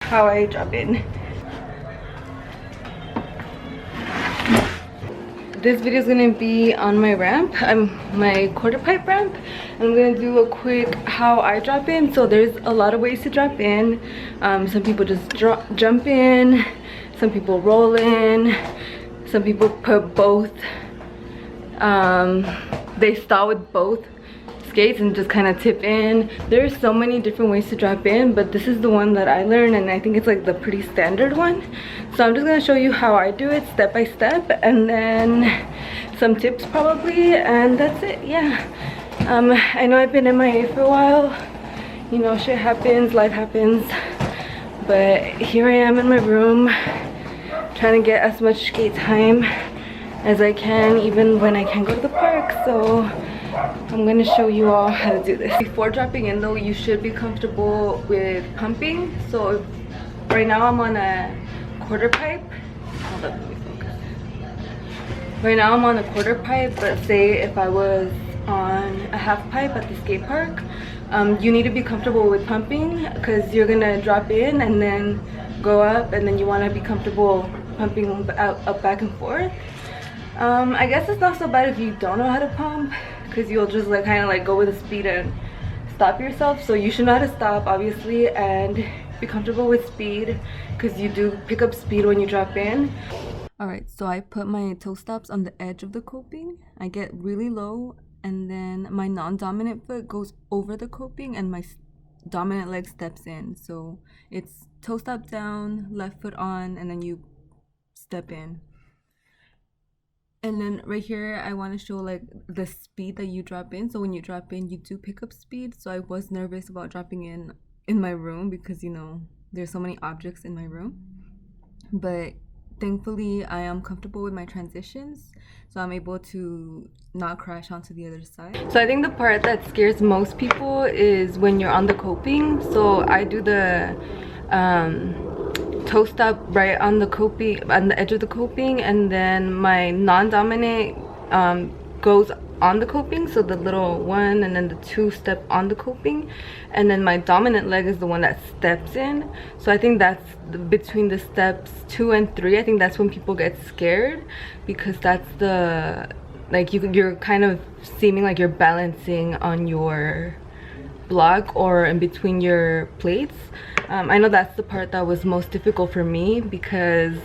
how I drop in. This video is gonna be on my ramp, my quarter pipe ramp. I'm gonna do a quick how I drop in. So there's a lot of ways to drop in. Some people just jump in, some people roll in, some people put both. They start with both skates and just kind of tip in. There's so many different ways to drop in, but this is the one that I learned, and I think it's like the pretty standard one. So I'm just gonna show you how I do it step by step, and then some tips probably, and that's it. Yeah, I know I've been MIA for a while, you know, shit happens, life happens, but here I am in my room trying to get as much skate time as I can, even when I can't go to the park. So I'm gonna show you all how to do this. Before dropping in though, you should be comfortable with pumping. So if, right now I'm on a quarter pipe. Hold up, let me focus. Right now I'm on a quarter pipe, but say if I was on a half pipe at the skate park, you need to be comfortable with pumping, because you're gonna drop in and then go up, and then you want to be comfortable pumping up back and forth. I guess it's not so bad if you don't know how to pump, because you'll just like kind of like go with the speed and stop yourself. So you should know how to stop, obviously, and be comfortable with speed, because you do pick up speed when you drop in. All right, so I put my toe stops on the edge of the coping. I get really low, and then my non-dominant foot goes over the coping and my dominant leg steps in. So it's toe stop down, left foot on, and then you step in. And then right here, I want to show like the speed that you drop in. So when you drop in, you do pick up speed. So I was nervous about dropping in my room, because, you know, there's so many objects in my room. But thankfully, I am comfortable with my transitions, so I'm able to not crash onto the other side. So I think the part that scares most people is when you're on the coping. So I do the toe stop right on the coping, on the edge of the coping, and then my non-dominant goes on the coping, so the little one and then the two step on the coping, and then my dominant leg is the one that steps in. So I think that's between the steps 2 and 3. I think that's when people get scared, because that's the like you're kind of seeming like you're balancing on your block or in between your plates. I know that's the part that was most difficult for me, because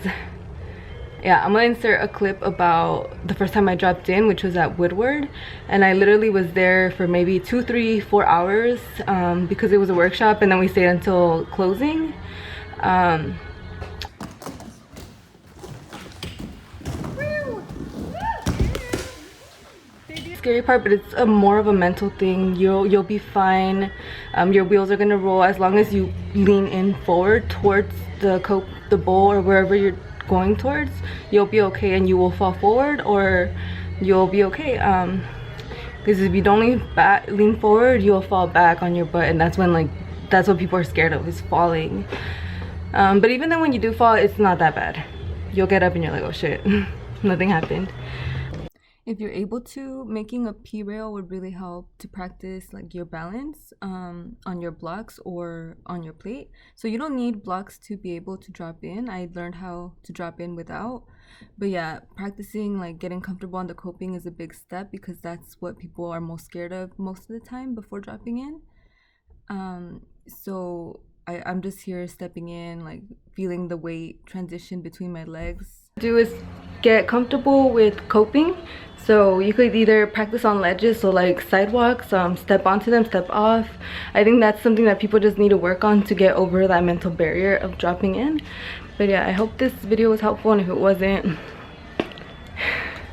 yeah, I'm gonna insert a clip about the first time I dropped in, which was at Woodward, and I literally was there for maybe 2, 3, 4 hours because it was a workshop, and then we stayed until closing. Scary part, but it's more of a mental thing. You'll be fine. Your wheels are gonna roll as long as you lean in forward towards the bowl or wherever you're going towards. You'll be okay, and you will fall forward, or you'll be okay. Because if you don't lean forward, you'll fall back on your butt, and that's what people are scared of, is falling. But even then, when you do fall, it's not that bad. You'll get up and you're like, oh shit, nothing happened. If you're able to, making a P-rail would really help to practice like your balance on your blocks or on your plate. So you don't need blocks to be able to drop in. I learned how to drop in without. But yeah, practicing like getting comfortable on the coping is a big step, because that's what people are most scared of most of the time before dropping in. So I'm just here stepping in, like feeling the weight transition between my legs. Do is get comfortable with coping. So you could either practice on ledges, so like sidewalks, step onto them, step off. I think that's something that people just need to work on to get over that mental barrier of dropping in. But yeah, I hope this video was helpful, and if it wasn't,